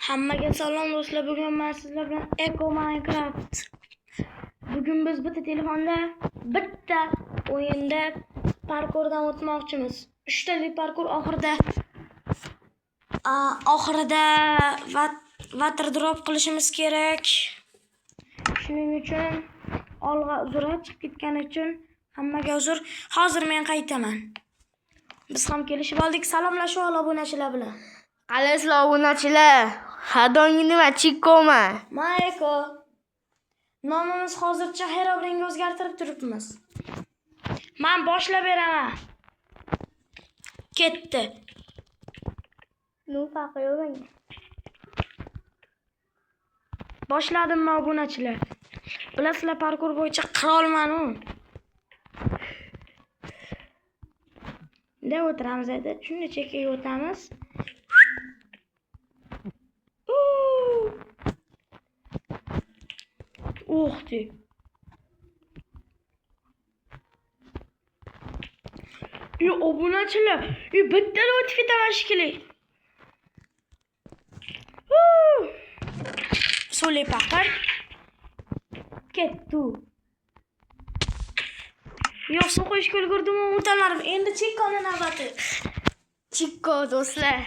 Hammaga salom do'stlar. Bugun men sizlar bilan Eco Minecraft. Bugun biz bitta telefonda bitta o'yinda parkurdan o'tmoqchimiz. 3 talik parkur oxirida water drop qilishimiz kerak. Shuning uchun olg'a uzr chiqib ketgani uchun hammaga uzr. Hozir men qaytaman. Biz ham kelishib oldik. Salomlashib ol obunachilar bilan. Qalasizlar obunachilar? Hadongi nima Chikoman? Men Eko. Nomimiz hozircha Herobrine o'zgartirib turibmiz. Men boshlab beraman. Ketdi. Nu farqi yo'q menga. Boshladim men obunachilar. Bilasizlar, parkur bo'yicha qirolman-u. Bunday o'tiramiz edi. Shunday chekkaga o'tamiz. O'xdi. Obunachilar, bitta o'tib ketaman shekilli. So'li paqir. Ketdi. Yo'q, suv qo'yishga ulgurdim, o'talarim. Endi Chikoni navbati. Chiko do'stlar.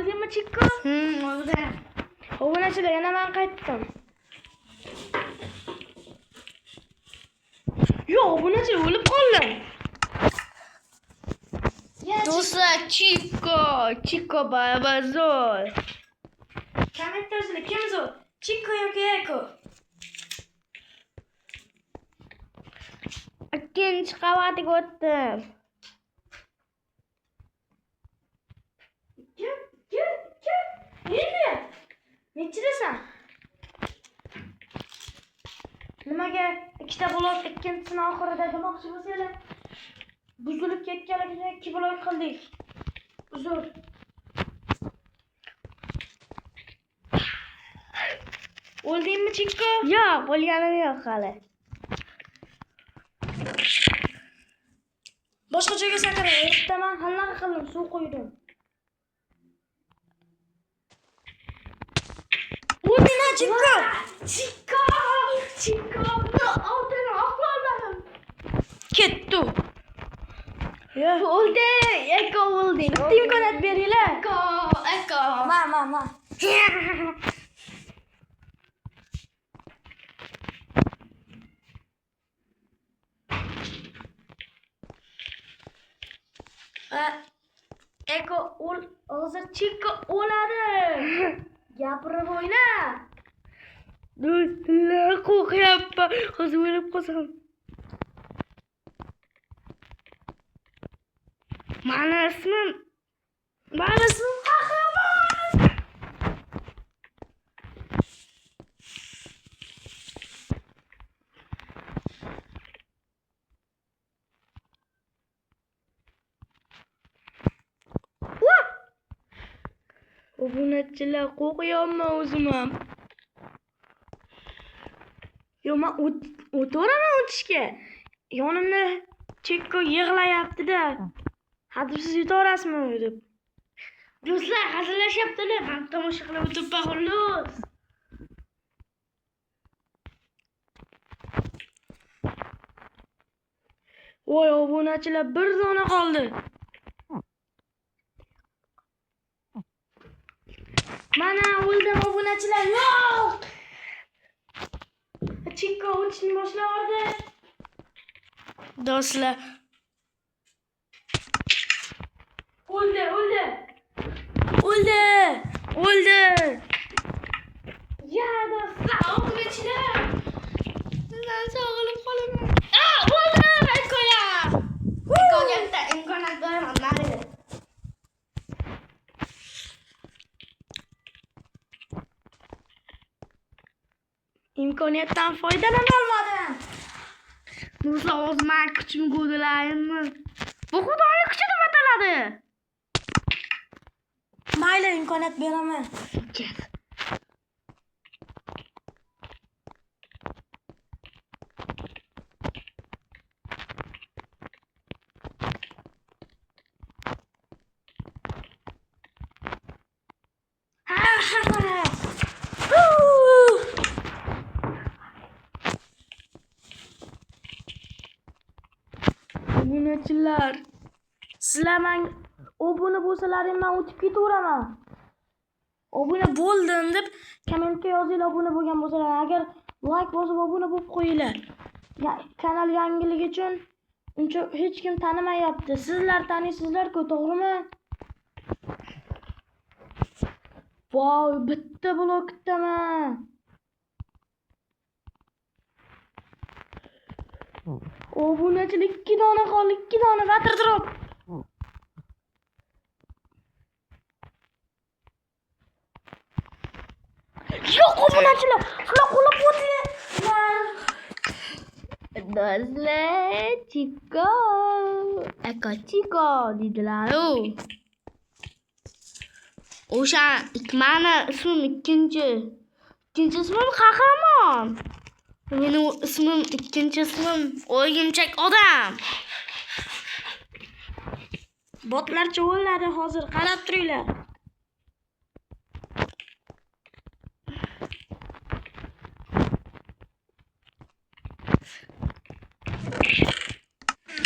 O'ldimi Chikko? O'ldi. Obunachilar, yana men qaytdim. Yo'q, obunachilar o'lib qoldim. Do'stlar, Chiko babazor. Kommentariyada kim zo'r? Chikko yoki Eko? Ikkinchi qavatiga o'tdim. Endi. Nechidasan? Nimaga ikkita blok ikkinchisini oxirida demoqchi bo'lsanglar? Buzilib ketganligida 2 blok qildik. Uzr. O'ldingmi Chikko? Yo'q, o'lganim yo'q hali. Boshqa joyga sakradim. Ertaman hanaqa qildim, suv qo'ydim. O'ldingmi Chikko? Chikko, oldini oqladim. Ketdi. O'ldi, Eko o'ldi. Bitta imkoniyat beringlar. Eko. Ma. Eko hozir Chikko o'ladi. Gapirib o'yna. Do'stlar, qo'rqyapman. Hozir o'lib qolsam. Mani ismim Qahramon. Obunachilar, qo'rqyapman o'zim ham. Yo, men o'tiraman o'tishga. Yonimda Chikko yig'layapti-da. Hadsiz yuborasizmi deb. Do'stlar, hazillashyaptilar. Men tomosha qilib o'tibman xolos. Voy, obunachilar, bir zona qoldi. Mana o'ldim obunachilar. Yo'q! Chikko o'tishni boshladi. Do'stlar. O'ldi. Ya do'stlar, obunachilar. Sizdan sog'ilib qolaman. O'ldi, Ekoya. Imkoniyat beraman, mayli. Imkoniyatdan foydalana olmadim. Do'stlar, o'z men kuchimni ko'rdilarmi? Bu xudoning kuchi deb ataladi. Mayli, imkoniyat beraman. Sizlar men obuna bo'lsalaring men o'tib ketaveraman. Obuna bo'ldim deb kommentga yozinglar, obuna bo'lgan bo'lsalar. Agar like bosib obuna bo'lib qo'yinglar. Kanal yangiligi uchun uncha hech kim tanimayapti. Sizlar taniysizlar-ku, to'g'rimi? Voy, bitta blokdaman. Obunachilik 2 dona qoldi, 2 dona water drop. Yo'q, obunachilar, sizlar qo'llab o'tinglar. Do'stlar, Chico, aka Chico deydilar-ku. O'sha mani ismim ikkinchi ismim Qahramon. Mening ismim ikkinchi ismim O'yimchak odam. Botlarcha o'ladi hozir, qarab turinglar.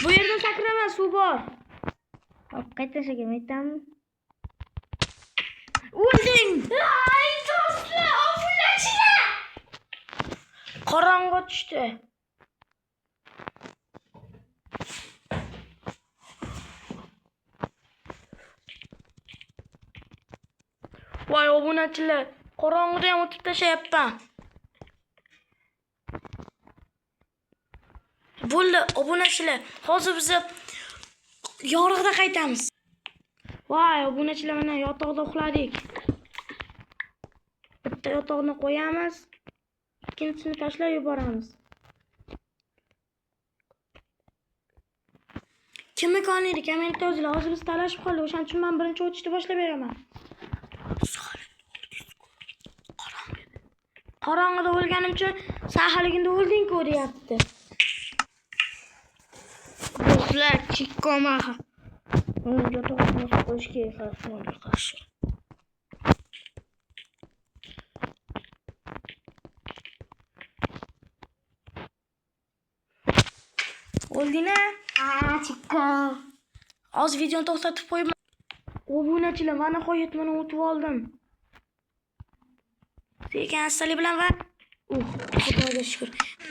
Bu yerda sakrama, suv bor. Hop, qaytashiga aytamiz. O'lding. Ay, do'stlar, obunachilar. Qorong'i tushdi. Voy, obunachilar, qorong'ida ham o'tib tashayapman. Bo'ldi, obunachilar, hozir biz yorug'da qaytamiz. Voy, obunachilar, mana yotoqda uxladik. Bitta yotoqni qo'yamiz, ikkinchisini tashlab yuboramiz. Kimni qoniydi? Kommentda yozinglar. Hozir biz talashib qoldik. O'shaning uchun men birinchi o'tishni boshlab beraman. Qorong'ida o'lganim uchun saharligingda o'lding-ku deyapti. Do'stlar, Chico maha. Yotoqni qo'yish kerak xavfga qarshi. O'ldingmi? Chico. Hozir videoni to'xtatib qo'yman. Obunachilar, mana qo'yitmani o'tib oldim. Sekin astalik bilan va Xudoga shukr.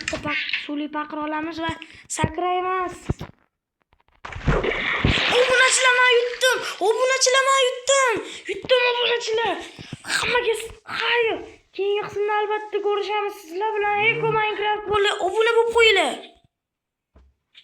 Bitta suvli paqir olamiz va sakraymiz. Obunachilar, men yutdim. Obunachilar, men yutdim. Yutdim, obunachilar. Hammaga xayr. Keyingi qismda albatta ko'rishamiz. Sizlar bilan Eko Minecraft bo'ldi. Obuna bo'lib qo'yinglar.